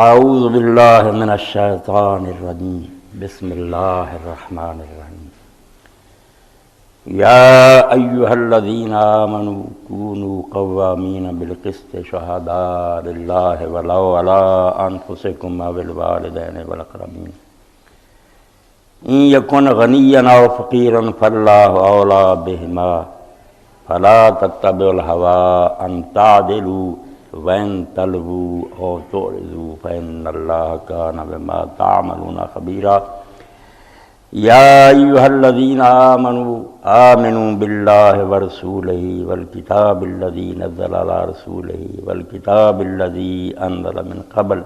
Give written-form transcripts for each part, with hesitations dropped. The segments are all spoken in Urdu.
اعوذ باللہ من الشیطان الرجیم بسم اللہ الرحمن الرحیم یا ایہا الذین آمنوا کونوا قوامین بالقسط شہداء للہ ولو علی انفسکم او الوالدین والاقربین ان یکن غنیا او فقیرا فاللہ اولی بہما فلا تتبعوا الہوی ان تعدلوا وَإِن تَلْوُوا أَوْ تُعْرِضُوا فَإِنَّ اللَّهَ كَانَ بِمَا تَعْمَلُونَ خَبِيرًا يَا أَيُّهَا الَّذِينَ آمَنوا بِاللَّهِ وَرَسُولِهِ وَالْكِتَابِ الَّذِي نَزَّلَ عَلَى رَسُولِهِ وَالْكِتَابِ الَّذِي أَنزَلَ مِن قَبْلُ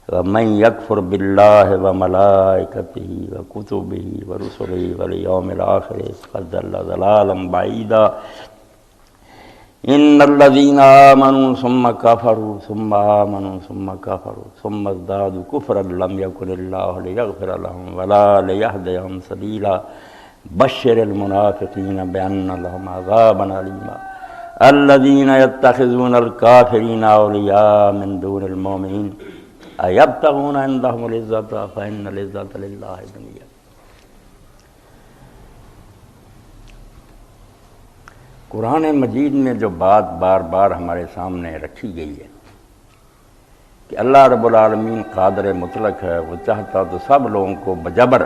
وَمَن يَكْفُرْ بِاللَّهِ وَمَلَائِكَتِهِ وَكُتُبِهِ وَرُسُلِهِ وَالْيَوْمِ الْآخِرِ فَقَدْ ضَلَّ ضَلَالًا بَعِيدًا ان الذين آمنوا ثم كفروا ثم آمنوا ثم كفروا ثم ازدادوا كفرا لم يكن الله ليغفر لهم ولا ليهديهم سبيلا بشر المنافقين بأن لهم عذابا أليما الذين يتخذون الكافرين أولياء من دون المؤمنين أيبتغون عندهم العزة فإن العزة لله جميعا۔ قرآن مجید میں جو بات بار بار ہمارے سامنے رکھی گئی ہے کہ اللہ رب العالمین قادر مطلق ہے، وہ چاہتا تو سب لوگوں کو بجبر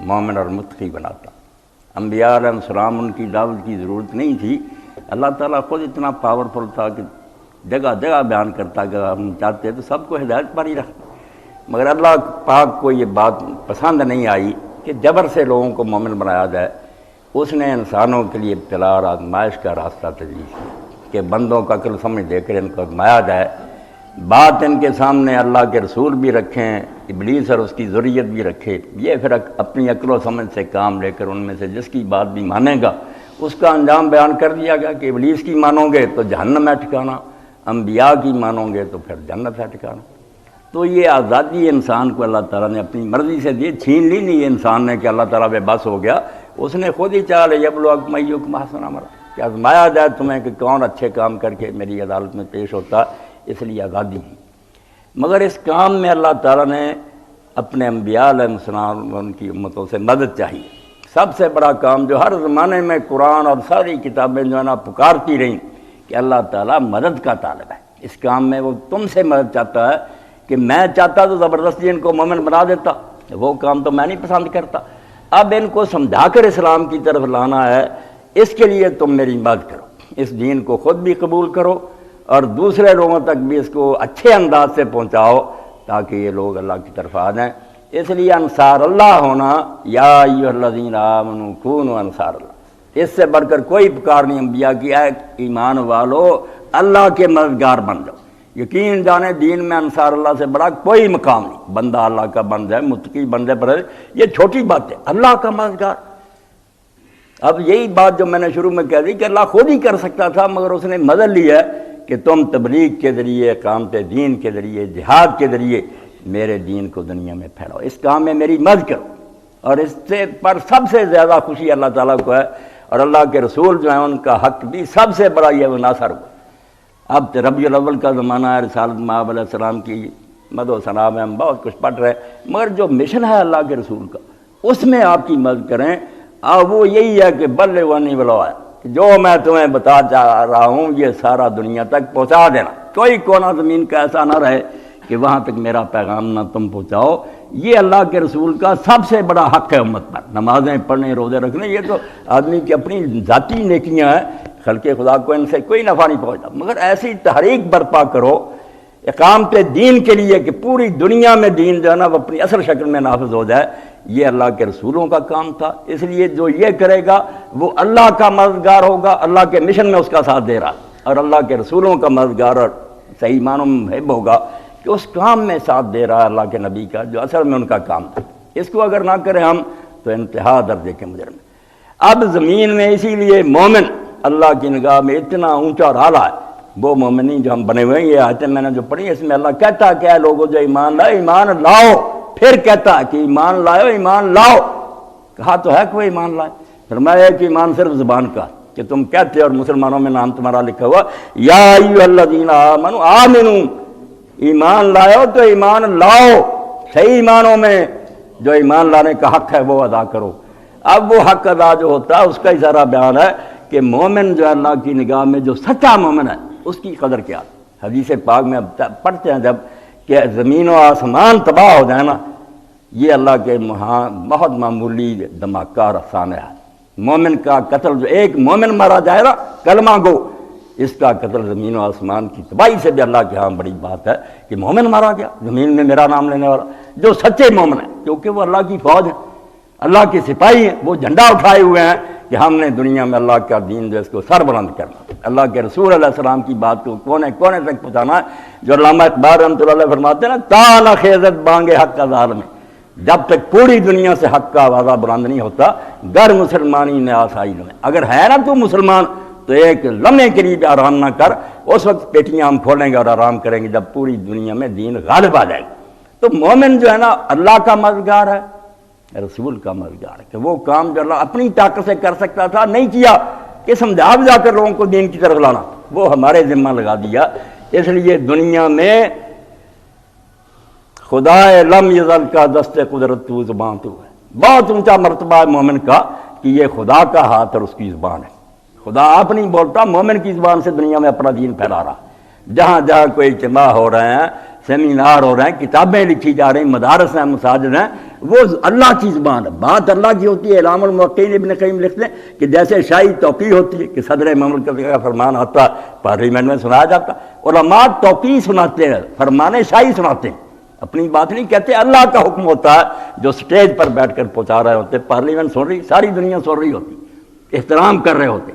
مومن اور متقی بناتا۔ انبیاء علیہ السلام ان کی دعوت کی ضرورت نہیں تھی، اللہ تعالیٰ خود اتنا پاورفل تھا کہ جگہ جگہ بیان کرتا کہ ہم چاہتے تو سب کو ہدایت پر ہی رکھتا، مگر اللہ پاک کو یہ بات پسند نہیں آئی کہ جبر سے لوگوں کو مومن بنایا جائے۔ اس نے انسانوں کے لیے ابتلاء اور آزمائش کا راستہ تجویز کیا کہ بندوں کا عقل سمجھ دے کر ان کو آزمایا جائے، بات ان کے سامنے اللہ کے رسول بھی رکھیں، ابلیس اور اس کی ذریت بھی رکھے، یہ پھر اپنی عقل و سمجھ سے کام لے کر ان میں سے جس کی بات بھی مانے گا اس کا انجام بیان کر دیا گیا کہ ابلیس کی مانو گے تو جہنم ہے ٹھکانا، انبیاء کی مانو گے تو پھر جنت ہے ٹھکانا۔ تو یہ آزادی انسان کو اللہ تعالیٰ نے اپنی مرضی سے دی، چھین لی نہیں انسان نے کہ اللہ تعالیٰ بے بس ہو گیا، اس نے خود ہی چاہ لے یبلوکم ایکم احسن عملا کہ آزمایا جائے تمہیں کہ کون اچھے کام کر کے میری عدالت میں پیش ہوتا، اس لیے آزادی ہے۔ مگر اس کام میں اللہ تعالیٰ نے اپنے انبیاء علیہ السلام ان کی امتوں سے مدد چاہیے۔ سب سے بڑا کام جو ہر زمانے میں قرآن اور ساری کتابیں جو ہے نا پکارتی رہیں کہ اللہ تعالیٰ مدد کا طالب ہے، اس کام میں وہ تم سے مدد چاہتا ہے کہ میں چاہتا تو زبردستی ان کو مومن بنا دیتا، وہ کام تو میں نہیں پسند کرتا، اب ان کو سمجھا کر اسلام کی طرف لانا ہے، اس کے لیے تم میری مدد کرو، اس دین کو خود بھی قبول کرو اور دوسرے لوگوں تک بھی اس کو اچھے انداز سے پہنچاؤ تاکہ یہ لوگ اللہ کی طرف آ جائیں۔ اس لیے انصار اللہ ہونا، یا ایھا الذین آمنوا کونوا انصار اللہ، اس سے بڑھ کر کوئی پکار نہیں انبیاء کی، اے ایمان والو اللہ کے مددگار بن جاؤ۔ یقین جانے دین میں انصار اللہ سے بڑا کوئی مقام نہیں، بندہ اللہ کا بن جائے، متقی بن جائے، پر یہ چھوٹی بات ہے، اللہ کا مددگار۔ اب یہی بات جو میں نے شروع میں کہہ دی کہ اللہ خود ہی کر سکتا تھا، مگر اس نے مدد لی ہے کہ تم تبلیغ کے ذریعے، اقامت دین کے ذریعے، جہاد کے ذریعے میرے دین کو دنیا میں پھیلاؤ، اس کام میں میری مدد کرو۔ اور اس سے پر سب سے زیادہ خوشی اللہ تعالیٰ کو ہے، اور اللہ کے رسول جو ہیں ان کا حق بھی سب سے بڑا یہ ناصر ہوا۔ اب ربیع الاول کا زمانہ ہے، رسالت مآب علیہ السلام کی مدح و ثنا میں ہم بہت کچھ پڑھ رہے ہیں، مگر جو مشن ہے اللہ کے رسول کا اس میں آپ کی مدد کریں، وہ یہی ہے کہ بلغوا عنی ولو آیہ، کہ جو میں تمہیں بتا چاہ رہا ہوں یہ سارا دنیا تک پہنچا دینا، کوئی کونا زمین کا ایسا نہ رہے کہ وہاں تک میرا پیغام نہ تم پہنچاؤ۔ یہ اللہ کے رسول کا سب سے بڑا حق ہے امت پر، نمازیں پڑھنے، روزے رکھنے، یہ تو آدمی کی اپنی ذاتی نیکیاں ہیں، خلق خدا کو ان سے کوئی نفع نہیں پہنچتا، مگر ایسی تحریک برپا کرو اقامت دین کے لیے کہ پوری دنیا میں دین جو ہے نا وہ اپنی اصل شکل میں نافذ ہو جائے، یہ اللہ کے رسولوں کا کام تھا۔ اس لیے جو یہ کرے گا وہ اللہ کا مددگار ہوگا، اللہ کے مشن میں اس کا ساتھ دے رہا، اور اللہ کے رسولوں کا مددگار اور صحیح معنوں میں محب ہوگا کہ اس کام میں ساتھ دے رہا ہے اللہ کے نبی کا جو اصل میں ان کا کام تھا۔ اس کو اگر نہ کریں ہم تو انتہا درجے کے مجرم۔ اب زمین میں اسی لیے مومن اللہ کی نگاہ میں اتنا اونچا اور اعلیٰ ہے، وہ مومنین جو ہم بنے ہوئے ہیں، یہ آیتیں میں نے جو پڑھی اس میں اللہ کہتا ہے کہ اے لوگوں جو ایمان لائے ایمان لاؤ، پھر کہتا ہے کہ ایمان لائے ایمان لاؤ، کہا تو ہے کہ وہ ایمان لائے، فرمایا کہ ایمان صرف زبان کا کہ تم کہتے اور مسلمانوں میں نام تمہارا لکھا ہوا، یا ایھا الذین آمنوا آمنوا ایمان لائے ہو تو ایمان لاؤ، صحیح ایمانوں میں جو ایمان لانے کا حق ہے وہ ادا کرو۔ اب وہ حق ادا جو ہوتا ہے اس کا اشارہ بیان ہے کہ مومن جو اللہ کی نگاہ میں جو سچا مومن ہے اس کی قدر کیا۔ حدیث پاک میں اب پڑھتے ہیں جب کہ زمین و آسمان تباہ ہو جائے نا، یہ اللہ کے بہت معمولی دھماکہ اور افسانہ ہے۔ مومن کا قتل، جو ایک مومن مارا جائے نا کلمہ گو، اس کا قتل زمین و آسمان کی تباہی سے بھی اللہ کے ہاں بڑی بات ہے کہ مومن مارا گیا زمین میں میرا نام لینے والا، جو سچے مومن ہیں، کیونکہ وہ اللہ کی فوج ہے، اللہ کے سپاہی ہیں، وہ جھنڈا اٹھائے ہوئے ہیں کہ ہم نے دنیا میں اللہ کا دین جو اس کو سر بلند کرنا، اللہ کے رسول علیہ السلام کی بات کو کونے کونے تک پہنچانا ہے۔ جو علامہ اقبال رحمۃ اللہ علیہ فرماتے ہیں نا، تا نہ خیزت بانگے حق ازار میں، جب تک پوری دنیا سے حق کا آوازہ بلند نہیں ہوتا، گر مسلمانی نے آسائی میں، اگر ہے نا تو مسلمان تو ایک لمحے کے لیے بھی آرام نہ کر، اس وقت پیٹیاں ہم کھولیں گے اور آرام کریں گے جب پوری دنیا میں دین غالب آ جائے گا۔ تو مومن جو ہے نا اللہ کا مددگار ہے، رسول کا مددگار ہے، کہ وہ کام جو اللہ اپنی طاقت سے کر سکتا تھا نہیں کیا، کہ سمجھا بجا کر لوگوں کو دین کی طرف لانا، وہ ہمارے ذمہ لگا دیا۔ اس لیے دنیا میں خدا لم یزل کا دست قدرت تو زبان تو ہے، بہت اونچا مرتبہ ہے مومن کا کہ یہ خدا کا ہاتھ اور اس کی زبان ہے۔ خدا آپ نہیں بولتا، مومن کی زبان سے دنیا میں اپنا دین پھیلا رہا۔ جہاں جہاں کوئی اجتماع ہو رہے ہیں، سیمینار ہو رہے ہیں، کتابیں لکھی جا رہی ہیں، مدارس ہیں، مساجد ہیں، وہ اللہ کی زبان ہے، بات اللہ کی ہوتی ہے۔ اعلام الموقعین ابن قیم لکھتے ہیں کہ جیسے شاہی توقیع ہوتی ہے کہ صدر مملکت کا فرمان آتا پارلیمنٹ میں سنایا جاتا، علماء توقیع سناتے ہیں، فرمان شاہی سناتے ہیں، اپنی بات نہیں کہتے، اللہ کا حکم ہوتا ہے جو سٹیج پر بیٹھ کر پہنچا رہے ہوتے، پارلیمنٹ سن رہی، ساری دنیا سن رہی ہوتی، احترام کر رہے ہوتے۔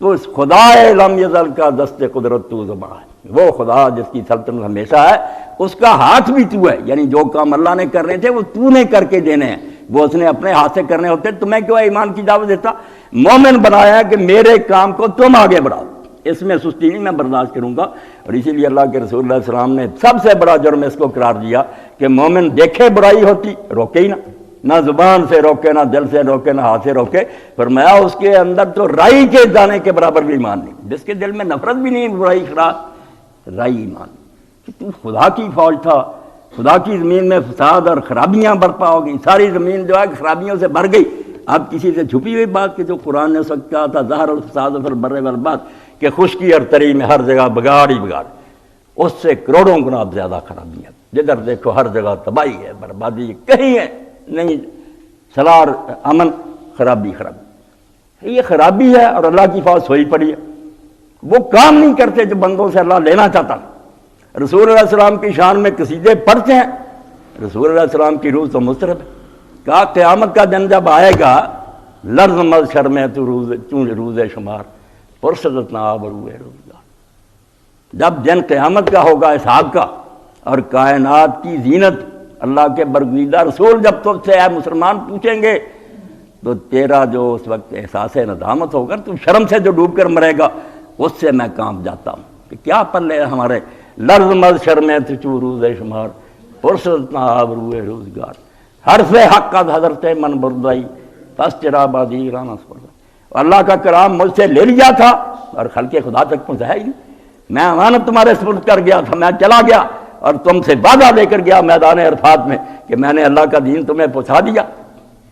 تو اس خدا لم یزل کا دست قدرت تو زبان ہے، وہ خدا جس کی سلطنت ہمیشہ ہے، اس کا ہاتھ بھی تو ہے، یعنی جو کام اللہ نے کرنے تھے وہ تو نے کر کے دینے ہیں، وہ اس نے اپنے ہاتھ سے کرنے ہوتے، تمہیں کیوں ایمان کی دعوت دیتا؟ مومن بنایا ہے کہ میرے کام کو تم آگے بڑھاؤ، اس میں سستی نہیں میں برداشت کروں گا۔ اور اسی لیے اللہ کے رسول اللہ علیہ السلام نے سب سے بڑا جرم اس کو قرار دیا کہ مومن دیکھے برائی ہوتی روکے ہی نہ زبان سے روکے، نہ دل سے روکے، نہ ہاتھ سے روکے، فرمایا اس کے اندر تو رائی کے دانے کے برابر بھی ایمان نہیں، جس کے دل میں نفرت بھی نہیں، برائی خراب، رائی ایمان کہ تو خدا کی فوج تھا، خدا کی زمین میں فساد اور خرابیاں برپا ہو گئی، ساری زمین جو ہے خرابیوں سے بھر گئی۔ اب کسی سے چھپی ہوئی بات کہ جو قرآن نے اس وقت کہا تھا ظاہر الفساد فی البر والبحر، کہ خشکی اور تری میں ہر جگہ بگاڑ ہی بگاڑ، اس سے کروڑوں گنا زیادہ خرابیاں، جدھر دیکھو ہر جگہ تباہی ہے، بربادی، کہیں ہے نہیں صلاح اور امن، خرابی خرابی، یہ خرابی ہے اور اللہ کی فوج سوئی پڑی ہے۔ وہ کام نہیں کرتے جو بندوں سے اللہ لینا چاہتا۔ رسول اللہ علیہ السلام کی شان میں قصیدے پڑھتے ہیں، رسول اللہ علیہ السلام کی روح تو مسترب ہے، کہا قیامت کا دن جب آئے گا لرز مز شرمے تو روز شمار پرسدت ناب روئے روزگار، جب دن قیامت کا ہوگا حساب کا، اور کائنات کی زینت اللہ کے برگزیدہ رسول جب تجھ سے اے مسلمان پوچھیں گے تو تیرا جو اس وقت احساس ندامت ہوگا، تو شرم سے جو ڈوب کر مرے گا، اس سے میں کام جاتا ہوں کہ کیا پلے ہمارے لرز مز شرمے تو روز شمار پرسدت ناب روئے روزگار، حرف حق کا حضرت من بردائی تس چرا بازی رانا سپردا۔ اللہ کا کلام مجھ سے لے لیا تھا اور خلق خدا تک پہنچایا ہی نہیں، میں امانت تمہارے سپرد کر گیا تھا، میں چلا گیا اور تم سے وعدہ لے کر گیا میدان عرفات میں کہ میں نے اللہ کا دین تمہیں پہنچا دیا،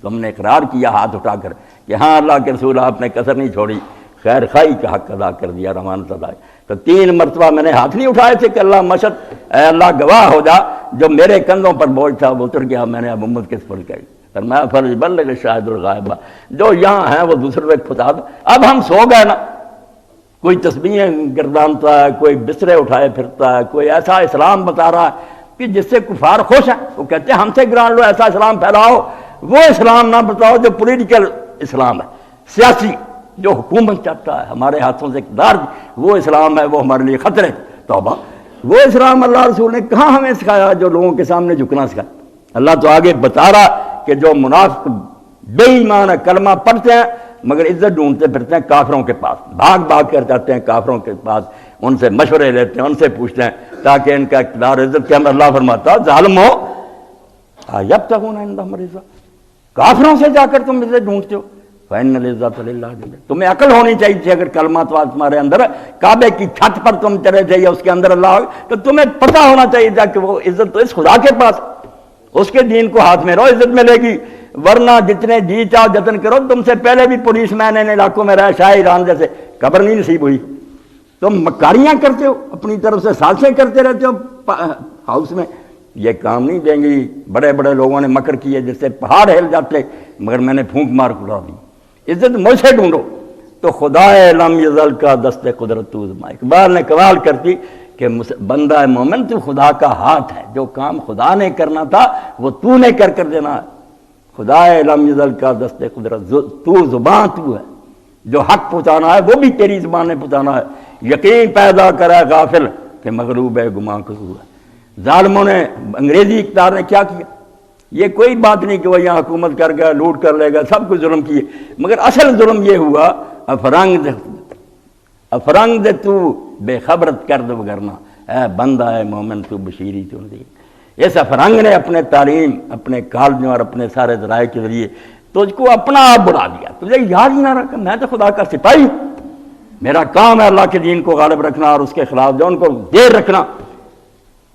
تم نے اقرار کیا ہاتھ اٹھا کر کہ ہاں اللہ کے رسول آپ نے کسر نہیں چھوڑی، خیر خائی کا حق ادا کر دیا، رمانت ادا۔ تو 3 مرتبہ میں نے ہاتھ نہیں اٹھائے تھے کہ اللہ مشد، اے اللہ گواہ ہو جا، جو میرے کندھوں پر بوجھ تھا وہ اتر گیا، میں نے اب امت کس پر کہی، فرمایا فرض بلغ شاہد الغائبہ، جو یہاں ہیں وہ دوسرے تک پہنچا دو۔ اب ہم سو گئے نا، کوئی تسبیحیں گردانتا ہے، کوئی بسترے اٹھائے پھرتا ہے، کوئی ایسا اسلام بتا رہا ہے کہ جس سے کفار خوش ہیں، وہ کہتے ہیں ہم سے گران لو، ایسا اسلام پھیلاؤ، وہ اسلام نہ بتاؤ جو پولیٹیکل اسلام ہے، سیاسی، جو حکومت چاہتا ہے ہمارے ہاتھوں سے اقتدار، وہ اسلام ہے، وہ ہمارے لیے خطرے۔ توبہ، وہ اسلام اللہ رسول نے کہاں ہمیں سکھایا جو لوگوں کے سامنے جھکنا سکھایا؟ اللہ تو آگے بتا رہا کہ جو منافق بے ایمان ہے، کلمہ پڑھتے ہیں مگر عزت ڈھونڈتے پھرتے ہیں کافروں کے پاس، بھاگ بھاگ کر جاتے ہیں کافروں کے پاس، ان سے مشورے لیتے ہیں، ان سے پوچھتے ہیں تاکہ ان کا اقتدار عزت کے ہم۔ اللہ فرماتا ظالم ہو یبتغون عندهم الرزق، کافروں سے جا کر تم عزت ڈھونڈتے ہو، فإن العزة للہ جميعا۔ تمہیں عقل ہونی چاہیے تھی اگر کلمات واز تمہارے اندر، کعبے کی چھت پر تم چلے تھے یا اس کے اندر اللہ، تو تمہیں پتہ ہونا چاہیے تھا کہ وہ عزت تو اس خدا کے پاس، اس کے دین کو ہاتھ میں رہو عزت ملے گی، ورنہ جتنے جی چاہو جتن کرو، تم سے پہلے بھی پولیس مین ان علاقوں میں رہا، شاہ ایران جیسے، خبر نہیں نصیب ہوئی۔ تم مکاریاں کرتے ہو، اپنی طرف سے سازشیں کرتے رہتے ہو ہاؤس میں، یہ کام نہیں دیں گی۔ بڑے بڑے لوگوں نے مکر کیے جس سے پہاڑ ہل جاتے، مگر میں نے پھونک مار اڑا دی۔ عزت مجھ سے ڈھونڈو تو خدا لم یزل کا دست قدرت تو زما۔ اقبال نے کمال کرتی کہ بندہ مومن تو خدا کا ہاتھ ہے، جو کام خدا نے کرنا تھا وہ تو نے کر دینا ہے۔ خدا لم یزل کا دست قدرت، تو زبان تو ہے، جو حق پہنچانا ہے وہ بھی تیری زبان نے پہنچانا ہے۔ یقین پیدا کرے غافل کہ مغلوب ہے گماں کو ہے۔ ظالموں نے، انگریزی اقتدار نے کیا کیا؟ یہ کوئی بات نہیں کہ وہ یہاں حکومت کر گیا، لوٹ کر لے گا، سب کچھ ظلم کیے، مگر اصل ظلم یہ ہوا افرنگ دے تو بے خبرت کر دو وگرنا، اے بندہ ہے مومن تو بشیری تو نذیر۔ اس افرنگ نے اپنے تعلیم، اپنے کالجوں اور اپنے سارے ذرائع کے ذریعے تجھ کو اپنا آپ بڑھا دیا، تجھے یاد ہی نہ رکھا میں تو خدا کا سپاہی ہوں، میرا کام ہے اللہ کے دین کو غالب رکھنا اور اس کے خلاف جو ان کو دیر رکھنا۔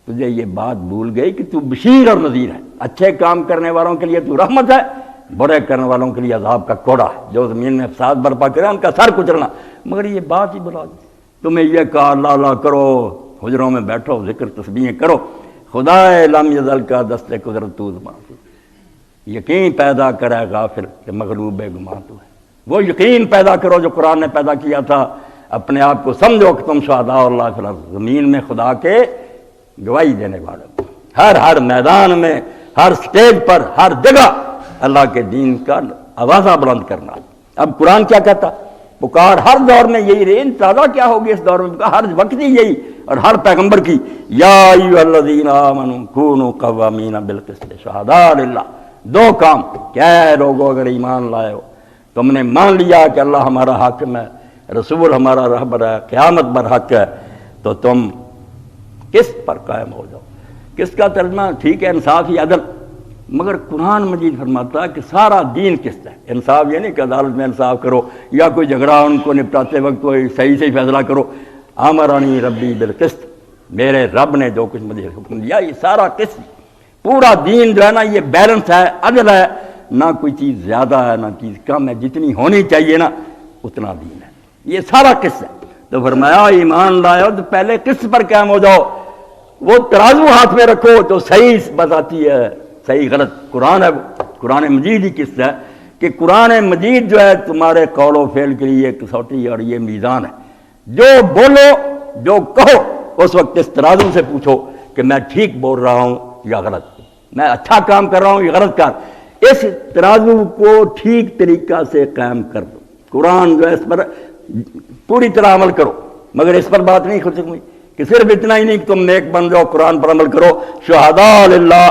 تجھے یہ بات بھول گئی کہ تو بشیر اور نذیر ہے، اچھے کام کرنے والوں کے لیے تو رحمت ہے، برے کرنے والوں کے لیے عذاب کا کوڑا ہے، جو زمین میں فساد برپا کرے ان کا سر کچلنا۔ مگر یہ بات ہی بلا دی، تمہیں یہ کہا اللہ اللہ کرو، حجروں میں بیٹھو، ذکر تسبیحیں کرو، خدا لم یزل کا دست قدرت تو زما۔ یقین پیدا کرے غافل کہ مغلوب گماں تو ہے۔ وہ یقین پیدا کرو جو قرآن نے پیدا کیا تھا، اپنے آپ کو سمجھو کہ تم شہداء اللہ فی الارض، زمین میں خدا کے گواہی دینے والے، ہر میدان میں، ہر سٹیج پر، ہر جگہ اللہ کے دین کا آوازہ بلند کرنا۔ اب قرآن کیا کہتا؟ پکار ہر دور میں یہی رہی، تازہ کیا ہوگی اس دور میں؟ ہر وقت ہی یہی، اور ہر پیغمبر کی یا ایھا الذین آمنوا کونوا قوامین بالقسط شہداء للہ۔ دو کام، کیا لوگوں اگر ایمان لائے ہو، تم نے مان لیا کہ اللہ ہمارا حاکم ہے، رسول ہمارا رہبر ہے، قیامت برحق ہے، تو تم قسط پر قائم ہو جاؤ۔ قسط کا ترجمہ ٹھیک ہے انصاف ہی عدل، مگر قرآن مجید فرماتا ہے کہ سارا دین قسط ہے۔ انصاف یہ نہیں کہ عدالت میں انصاف کرو یا کوئی جھگڑا ان کو نپٹاتے وقت کوئی صحیح سے فیصلہ کرو۔ امرنی ربی بالقسط، میرے رب نے جو کچھ مجھے حکم دیا یہ سارا قسط، پورا دین جو ہے نا یہ بیلنس ہے، عدل ہے، نہ کوئی چیز زیادہ ہے نہ چیز کم ہے، جتنی ہونی چاہیے نا اتنا دین ہے، یہ سارا قسط ہے۔ تو فرمایا ایمان لائے ہو تو پہلے قسط پر قائم ہو جاؤ، وہ ترازو ہاتھ میں رکھو تو صحیح بتاتی ہے، صحیح غلط قرآن ہے، قرآن مجید ہی قسط ہے کہ قرآن مجید جو ہے تمہارے قول و فعل کے لیے کسوٹی اور یہ میزان ہے۔ جو بولو جو کہو اس وقت اس ترازو سے پوچھو کہ میں ٹھیک بول رہا ہوں یا غلط، میں اچھا کام کر رہا ہوں یا غلط کام۔ اس ترازو کو ٹھیک طریقہ سے قائم کر دو۔ قرآن جو ہے اس پر پوری طرح عمل کرو، مگر اس پر بات نہیں ختم ہوئی کہ صرف اتنا ہی نہیں کہ تم نیک بن جاؤ، قرآن پر عمل کرو، شہداء للہ۔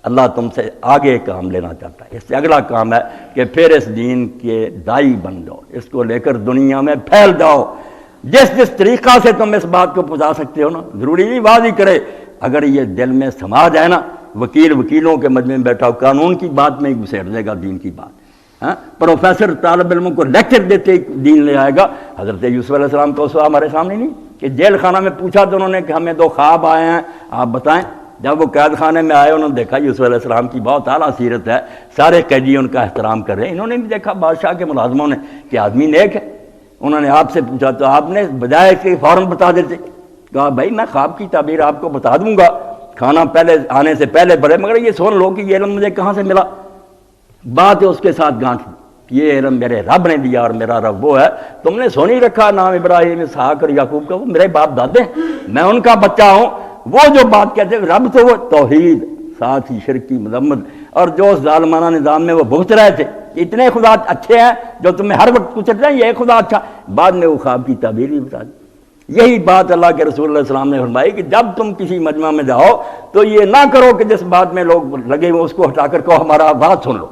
اللہ تم سے آگے کام لینا چاہتا ہے، اس سے اگلا کام ہے کہ پھر اس دین کے دائی بن جاؤ، اس کو لے کر دنیا میں پھیل جاؤ۔ جس طریقہ سے تم اس بات کو پہنچا سکتے ہو نا، ضروری نہیں واضح کرے، اگر یہ دل میں سما جائے نا، وکیلوں کے مجمع میں بیٹھا ہو قانون کی بات میں گھسیٹ دے گا دین کی بات، پروفیسر طالب علموں کو لیکچر دیتے دین لے آئے گا۔ حضرت یوسف علیہ السلام کا اسوہ ہمارے سامنے نہیں کہ جیل خانہ میں پوچھا تو انہوں نے کہ ہمیں 2 خواب آئے ہیں آپ بتائیں۔ جب وہ قید خانے میں آئے انہوں نے دیکھا یوسف علیہ السلام کی بہت اعلیٰ سیرت ہے، سارے قیدی ان کا احترام کر رہے ہیں، انہوں نے بھی دیکھا بادشاہ کے ملازموں نے کہ آدمی نیک ہے۔ انہوں نے آپ سے پوچھا تو آپ نے بجائے کہ فوراً بتا دیتے، کہا بھائی میں خواب کی تعبیر آپ کو بتا دوں گا، کھانا پہلے آنے سے پہلے پڑے، مگر یہ سن لو کہ یہ علم مجھے کہاں سے ملا۔ بات ہے اس کے ساتھ گانٹھ، یہ علم میرے رب نے دیا اور میرا رب وہ ہے، تم نے سو نہیں رکھا نام ابراہیم اسحاق اور یعقوب کا، وہ میرے باپ دادے ہیں، میں ان کا بچہ ہوں۔ وہ جو بات کہتے ہیں رب تو وہ توحید، ساتھ ہی شرک کی مذمت، اور جو اس ظالمانہ نظام میں وہ بھگت رہے تھے، اتنے خدا اچھے ہیں جو تمہیں ہر وقت کچلتے ہیں، یہ خدا اچھا، بعد میں وہ خواب کی تعبیر بھی بتا دی۔ یہی بات اللہ کے رسول علیہ السلام نے فرمائی کہ جب تم کسی مجمع میں جاؤ تو یہ نہ کرو کہ جس بات میں لوگ لگے ہوئے اس کو ہٹا کر کہو ہمارا بات سن لو،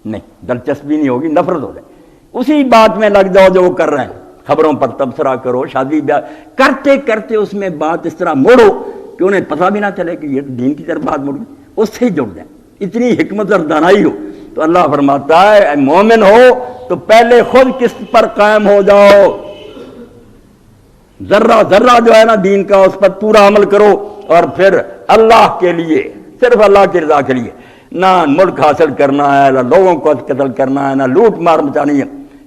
نہیں، دلچسپی نہیں ہوگی، نفرت ہو جائے، اسی بات میں لگ جاؤ جو وہ کر رہے ہیں۔ خبروں پر تبصرہ کرو، شادی بیاہ کرتے کرتے اس میں بات اس طرح موڑو کہ انہیں پتہ بھی نہ چلے کہ یہ دین کی طرف بات مڑ گئی، اس سے جڑ جائیں، اتنی حکمت اور دانائی ہو۔ تو اللہ فرماتا ہے اے مومن ہو تو پہلے خود قسط پر قائم ہو جاؤ، ذرہ ذرہ جو ہے نا دین کا اس پر پورا عمل کرو، اور پھر اللہ کے لیے، صرف اللہ کی رضا کے لیے، نہ ملک حاصل کرنا ہے، نہ لوگوں کو قتل کرنا ہے، نہ لوٹ مار مچانی ہے،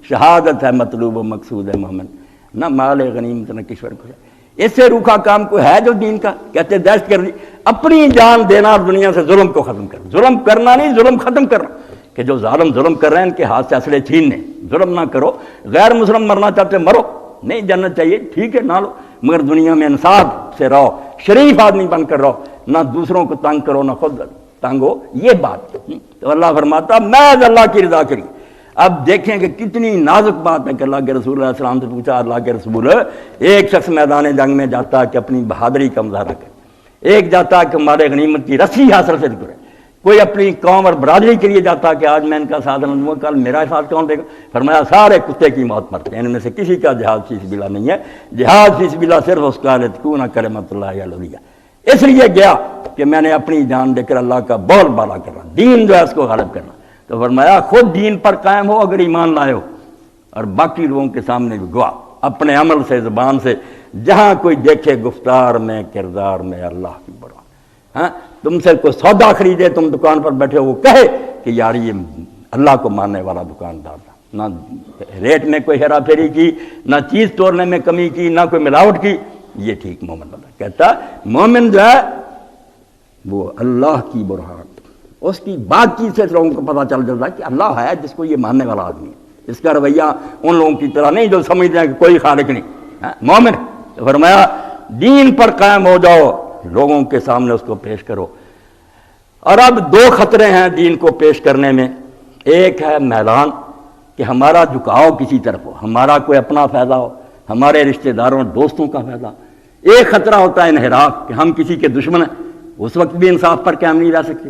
شہادت ہے مطلوب و مقصود ہے مومن، نہ مال غنیمت نہ کشور کو۔ اس سے روکھا کام کوئی ہے جو دین کا؟ کہتے دہشت گردی، اپنی جان دینا اور دنیا سے ظلم کو ختم کرنا، ظلم کرنا نہیں، ظلم ختم کرنا، کہ جو ظلم کر رہے ہیں ان کے ہاتھ سے اسلحے چھیننے، ظلم نہ کرو، غیر مسلم مرنا چاہتے مرو، نہیں جاننا چاہیے ٹھیک ہے نہ لو، مگر دنیا میں انصاف سے رہو، شریف آدمی بن کر رہو، نہ دوسروں کو تنگ کرو نہ خود تنگ ہو، یہ بات۔ تو اللہ فرماتا میں اللہ کی رضا کے لیے۔ اب دیکھیں کہ کتنی نازک بات ہے کہ اللہ کے رسول علیہ السلام سے پوچھا، اللہ کے رسول ایک شخص میدان جنگ میں جاتا ہے کہ اپنی بہادری کا مظاہرہ کرے، ایک جاتا ہے کہ ہمارے غنیمت کی رسی حاصل سے کرے، کوئی اپنی قوم اور برادری کے لیے جاتا ہے کہ آج میں ان کا ساتھ دوں گا، کل میرا ساتھ کون دے گا؟ فرمایا سارے کتے کی موت مرتے ہیں، ان میں سے کسی کا جہاد فی سبیل اللہ نہیں ہے، جہاد فی سبیل اللہ صرف اس کا تکون کلمۃ اللہ علیہ، اس لیے گیا کہ میں نے اپنی جان دے کر اللہ کا بول بالا کرنا، دین جو ہے اس کو غالب کرنا۔ تو فرمایا خود دین پر قائم ہو اگر ایمان لائے ہو، اور باقی لوگوں کے سامنے بھی گواہ، اپنے عمل سے، زبان سے، جہاں کوئی دیکھے گفتار میں، کردار میں اللہ کی بڑا۔ ہاں تم سے کوئی سودا خریدے، تم دکان پر بیٹھے ہو، وہ کہے کہ یار یہ اللہ کو ماننے والا دکاندار تھا، نہ ریٹ میں کوئی ہیرا پھیری کی، نہ چیز توڑنے میں کمی کی، نہ کوئی ملاوٹ کی، یہ ٹھیک مومن بنا۔ کہتا مومن جو ہے وہ اللہ کی برہان، اس کی بات چیت سے لوگوں کو پتہ چل جاتا ہے کہ اللہ ہے جس کو یہ ماننے والا آدمی ہے، اس کا رویہ ان لوگوں کی طرح نہیں جو سمجھتے ہیں کہ کوئی خالق نہیں، مومن۔ تو فرمایا دین پر قائم ہو جاؤ، لوگوں کے سامنے اس کو پیش کرو۔ اور اب دو خطرے ہیں دین کو پیش کرنے میں، ایک ہے میلان کہ ہمارا جھکاؤ کسی طرف ہو، ہمارا کوئی اپنا فائدہ ہو، ہمارے رشتہ داروں دوستوں کا فائدہ۔ ایک خطرہ ہوتا ہے انحراف کہ ہم کسی کے دشمن ہیں، اس وقت بھی انصاف پر قائم نہیں رہ سکتے،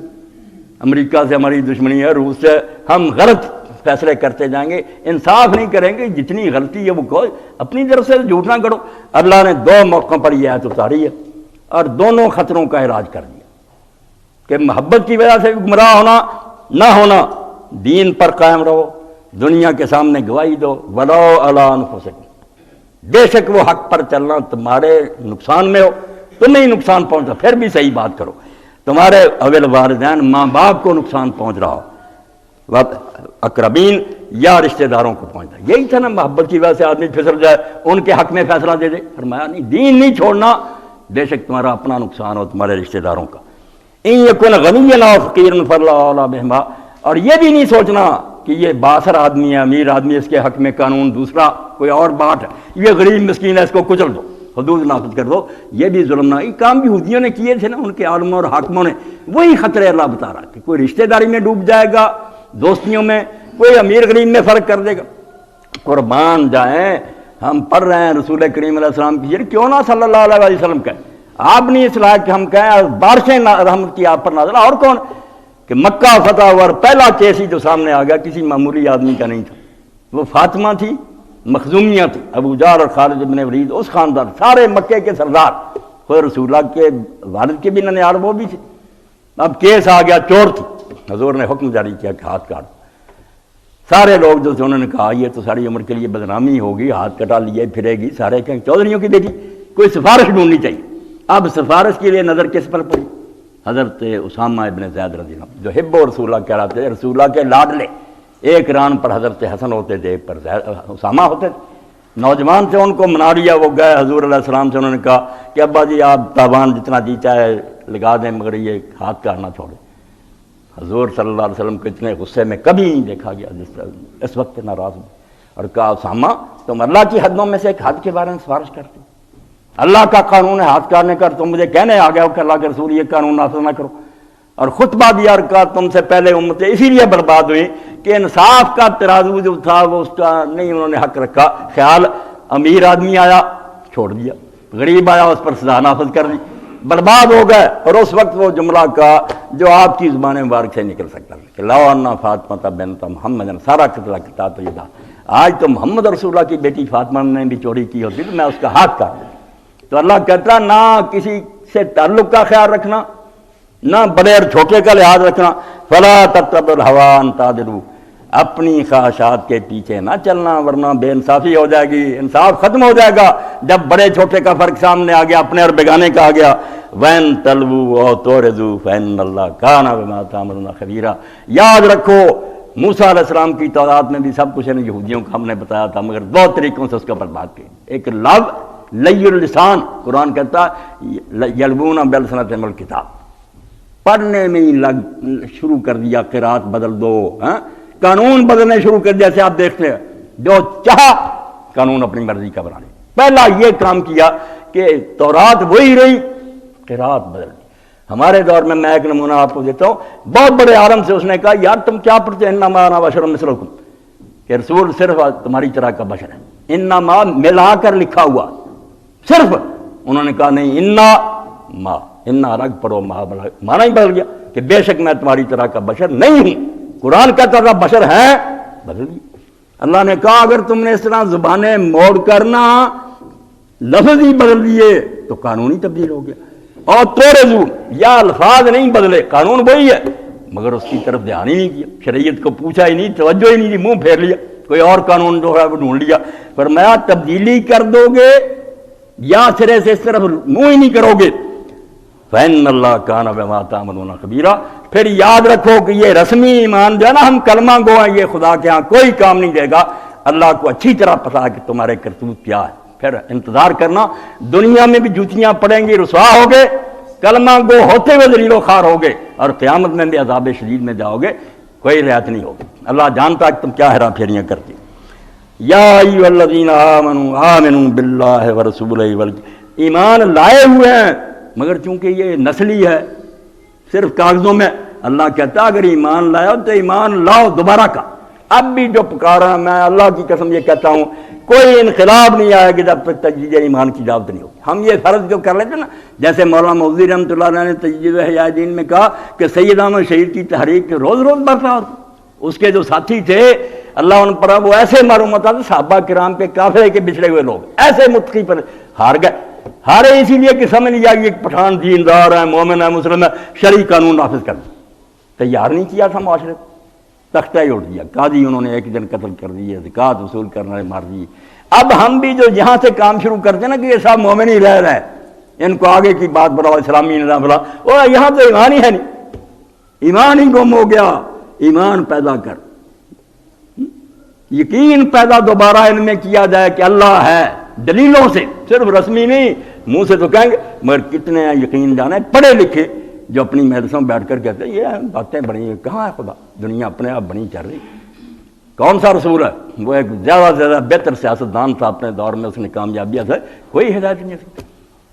امریکہ سے ہماری دشمنی ہے، روس سے، ہم غلط فیصلے کرتے جائیں گے، انصاف نہیں کریں گے، جتنی غلطی ہے وہ کہو، اپنی طرف سے جھوٹ نہ کرو۔ اللہ نے دو موقعوں پر یہ آیت اتاری ہے اور دونوں خطروں کا علاج کر دیا کہ محبت کی وجہ سے گمراہ ہونا نہ ہونا، دین پر قائم رہو، دنیا کے سامنے گواہی دو، وَلَوْ عَلَىٰ أَنفُسِكُمْ، بے شک وہ حق پر چلنا تمہارے نقصان میں ہو، تمہیں ہی نقصان پہنچا، پھر بھی صحیح بات کرو، تمہارے اول والدین ماں باپ کو نقصان پہنچ رہا ہو، اقربین یا رشتہ داروں کو پہنچتا ہے، یہی تھا نا، محبت کی وجہ سے آدمی پھسل جائے، ان کے حق میں فیصلہ دے دے۔ فرمایا نہیں، دین نہیں چھوڑنا، بے شک تمہارا اپنا نقصان ہو، تمہارے رشتہ داروں کا۔ ان یکن غنیا أو فقیرا فاللہ اعلیٰ بہما، اور یہ بھی نہیں سوچنا کہ یہ باثر آدمی ہے، امیر آدمی، اس کے حق میں قانون دوسرا کوئی اور بات ہے، یہ غریب مسکین ہے اس کو کچل دو، حدود نافذ کر دو، یہ بھی ظلم نہ۔ یہ کام بھی یہودیوں نے کیے تھے نا، ان کے عالموں اور حاکموں نے، وہی خطرے اللہ بتا رہا کہ کوئی رشتہ داری میں ڈوب جائے گا، دوستیوں میں، کوئی امیر غریب میں فرق کر دے گا۔ قربان جائیں، ہم پڑھ رہے ہیں رسول کریم علیہ السلام کی، کیوں نہ صلی اللہ علیہ وسلم کہیں، آپ نہیں اصلاح کہ ہم کہیں بارشیں رحمت کی آپ پر نازل، اور کون کہ مکہ فتح ہوا، پہلا کیس ہی جو سامنے آ گیا کسی معمولی آدمی کا نہیں تھا، وہ فاطمہ تھی، مخزومیہ تھی، ابو جہل اور خالد بن ولید، اس خاندان، سارے مکے کے سردار، خود رسول اللہ کے والد کے بھی ننیال وہ بھی تھے۔ اب کیس آ گیا، چور تھی، حضور نے حکم جاری کیا کہ ہاتھ کاٹ۔ سارے لوگ جو تھے انہوں نے کہا یہ تو ساری عمر کے لیے بدنامی ہوگی، ہاتھ کٹا لیے پھرے گی، سارے کہیں چودھریوں کی بیٹی، کوئی سفارش ڈھونڈنی چاہیے۔ اب سفارش کے لیے نظر کس پر پڑی؟ حضرت اسامہ ابن زید رضی اللہ جو حب و رسول اللہ کہلاتے تھے، رسول اللہ کے لاڈلے، ایک ران پر حضرت حسن ہوتے تھے، ایک پر اسامہ ہوتے تھے، نوجوان سے ان کو منا لیا، وہ گئے حضور علیہ السلام سے، انہوں نے کہا کہ ابا جی آپ تاوان جتنا جی چاہے لگا دیں مگر یہ ہاتھ کاٹنا چھوڑیں۔ حضور صلی اللہ علیہ وسلم کو اتنے غصے میں کبھی نہیں دیکھا گیا جس طرح اس وقت ناراض ہوئے، اور کہا اسامہ تم اللہ کی حدوں میں سے ایک حد کے بارے میں سفارش کرتے، اللہ کا قانون ہے ہاتھ کاٹنے کا، تم مجھے کہنے آ گئے ہو کہ اللہ کے رسول یہ قانون نافذ نہ کرو، اور خطبہ دیا اور کہا تم سے پہلے امتیں اسی لیے برباد ہوئی کہ انصاف کا ترازو جو تھا وہ اس کا نہیں انہوں نے حق رکھا خیال، امیر آدمی آیا چھوڑ دیا، غریب آیا اس پر سزا نافذ کر دی، برباد ہو گئے۔ اور اس وقت وہ جملہ کہا جو آپ کی زبان مبارک سے نکل سکتا ہے کہ لو ان فاطمہ بنت محمد، سارا قتلہ کتا تو یہ، آج تو محمد رسول اللہ کی بیٹی فاطمہ نے بھی چوری کی ہوتی تو میں اس کا ہاتھ کاٹ دیتا۔ تو اللہ کہتا نہ کسی سے تعلق کا خیال رکھنا، نہ بڑے اور چھوٹے کا لحاظ رکھنا، فلا تتبعوا الہوی ان تعدلوا، اپنی خواہشات کے پیچھے نہ چلنا ورنہ بے انصافی ہو جائے گی، انصاف ختم ہو جائے گا جب بڑے چھوٹے کا فرق سامنے آ گیا، اپنے اور بیگانے کا آ گیا۔ وَإِن تَلْوُوا أَوْ تُعْرِضُوا فَإِنَّ اللَّهَ كَانَ بِمَا تَعْمَلُونَ خَبِيرًا۔ یاد رکھو موسیٰ علیہ السلام کی تورات میں بھی سب کچھ ان یہودیوں کو ہم نے بتایا تھا، مگر دو طریقوں سے اس کے اوپر بات کی۔ ایک لو لی اللسان، قرآن کہتا ہے یلوون بِأَلْسِنَتِهِمُ الْکِتَاب، پڑھنے میں ہی شروع کر دیا، قرات بدل دو، قانون بدلنے شروع کر دیا۔ جیسے آپ دیکھتے ہیں جو چاہا قانون اپنی مرضی کا بنا لیا۔ پہلا یہ کام کیا کہ تورات وہی رہی، قرات بدل دی۔ ہمارے دور میں ایک نمونہ آپ کو دیتا ہوں، بہت بڑے عالم سے اس نے کہا یار تم کیا پڑھتے ہیں انما انا بشر مثلکم، کہ رسول صرف تمہاری طرح کا بشر ہے، انما ملا کر لکھا ہوا صرف۔ انہوں نے کہا نہیں، انا الگ پڑھو، مانا ہی بدل گیا کہ بے شک میں تمہاری طرح کا بشر نہیں ہوں۔ قرآن کہتا تھا بشر ہے، بدل گیا۔ اللہ نے کہا اگر تم نے اس طرح زبانیں موڑ کرنا لفظ ہی بدل دیے تو قانون ہی تبدیل ہو گیا۔ اور تورزو، یا الفاظ نہیں بدلے، قانون وہی ہے مگر اس کی طرف دھیان ہی نہیں کیا، شریعت کو پوچھا ہی نہیں، توجہ ہی نہیں دی، منہ پھیر لیا، کوئی اور قانون جو ہے وہ ڈھونڈ لیا۔ فرمایا تبدیلی کر دو گے یا سرے سے اس طرف منہ ہی نہیں کرو گے، فَإِنَّ اللَّهَ كَانَ بِمَا تَعْمَلُونَ خَبِيرًا۔ پھر یاد رکھو کہ یہ رسمی ایمان جو ہے نا، ہم کلمہ گو ہیں، یہ خدا کے ہاں کوئی کام نہیں دے گا۔ اللہ کو اچھی طرح پتا ہے کہ تمہارے کرتوت کیا ہے۔ پھر انتظار کرنا، دنیا میں بھی جوتیاں پڑیں گی، رسوا ہوگے، کلمہ گو ہوتے ہوئے ذلیل و خوار ہوگے، اور قیامت میں بھی عذاب شدید میں جاؤ گے، کوئی رعایت نہیں ہوگی۔ اللہ جانتا ہے کہ تم کیا ہیرا پھیریاں کرتے۔ یا ایھا الذین آمنوا باللہ ورسولہ، ایمان لائے ہوئے ہیں مگر چونکہ یہ نسلی ہے صرف کاغذوں میں، اللہ کہتا اگر ایمان لایا تو ایمان لاؤ دوبارہ کا۔ اب بھی جو پکارا، میں اللہ کی قسم یہ کہتا ہوں کوئی انقلاب نہیں آئے گا جب تک تجدید ایمان کی دعوت نہیں ہوگی۔ ہم یہ فرض جو کر لیتے نا، جیسے مولانا مودودی رحمۃ اللہ علیہ نے تجدید احیاء دین میں کہا کہ سید احمد شہید کی تحریک روز روز بڑھ رہا ہوتا، اس کے جو ساتھی تھے اللہ ان پر وہ ایسے معلوم ہوتا تھا، صحابہ کرام کے قافلے کے بچھڑے ہوئے لوگ ایسے متقی پر ہار گئے۔ ہارے اسی لیے کہ سمجھ لیا کہ پٹھان دیندار ہے، مومن ہے، مسلم ہے، شرعی قانون نافذ کر دیا۔ تیار نہیں کیا تھا معاشرے کو، تختہ ہی اٹھ دیا، قاضی انہوں نے ایک دن قتل کر دیے، زکوٰۃ وصول کرنے مار دیے۔ اب ہم بھی جو یہاں سے کام شروع کرتے ہیں نا کہ یہ سب مومن ہی رہ رہے ہیں، ان کو آگے کی بات بڑھاؤ، اسلامی نظام بڑھاؤ، اور یہاں تو ایمان ہی ہے نہیں، ایمان ہی گم ہو گیا۔ ایمان پیدا کر، یقین پیدا دوبارہ ان میں کیا جائے کہ اللہ ہے، دلیلوں سے، صرف رسمی نہیں، منہ سے تو کہیں گے مگر کتنے ہیں یقین جانے پڑھے لکھے جو اپنی مجلسوں میں بیٹھ کر کہتے ہیں یہ باتیں بڑی ہیں، کہاں ہے خدا، دنیا اپنے آپ بنی چل رہی۔ کون سا رسول ہے؟ وہ ایک زیادہ سے زیادہ بہتر سیاستدان تھا اپنے دور میں، اس نے کامیابی حاصل، کوئی ہدایت نہیں ہے،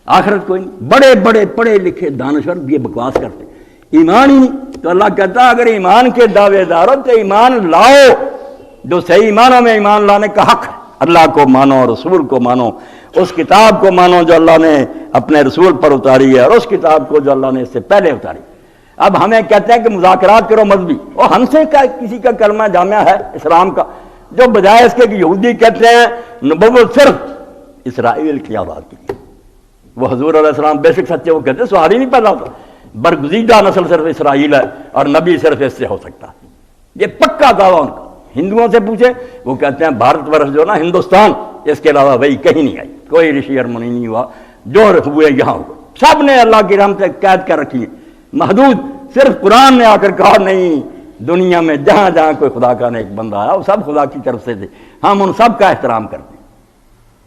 آخرت کوئی نہیں۔ بڑے بڑے پڑھے لکھے دانشور یہ بکواس کرتے، ایمان ہی نہیں۔ تو اللہ کہتا اگر ایمان کے دعوے دار ہو تو ایمان لاؤ، جو صحیح ایمانوں میں ایمان لانے کا حق ہے۔ اللہ کو مانو، رسول کو مانو، اس کتاب کو مانو جو اللہ نے اپنے رسول پر اتاری ہے، اور اس کتاب کو جو اللہ نے اس سے پہلے اتاری۔ اب ہمیں کہتے ہیں کہ مذاکرات کرو مذہبی، اور ہم سے کسی کا کلمہ جامعہ ہے اسلام کا، جو بجائے اس کے کہ یہودی کہتے ہیں نبوت صرف اسرائیل کی آباد کی، وہ حضور علیہ السلام بے شک سچے، وہ کہتے ہیں سوال ہی نہیں پیدا ہوتا، برگزیدہ نسل صرف اسرائیل ہے اور نبی صرف اس سے ہو سکتا ہے، یہ پکا دعویٰ ان کا۔ ہندوؤں سے پوچھے وہ کہتے ہیں بھارت ورش جو نا ہندوستان، اس کے علاوہ وہی کہیں نہیں آئی، کوئی رشی اور منی نہیں ہوا، جو ہوئے یہاں ہوئے، سب نے اللہ کی رحمت سے قید کر رکھی ہے محدود۔ صرف قرآن نے آ کر کہا نہیں، دنیا میں جہاں جہاں کوئی خدا کا نیک بندہ آیا وہ سب خدا کی طرف سے تھے، ہم ان سب کا احترام کرتے ہیں۔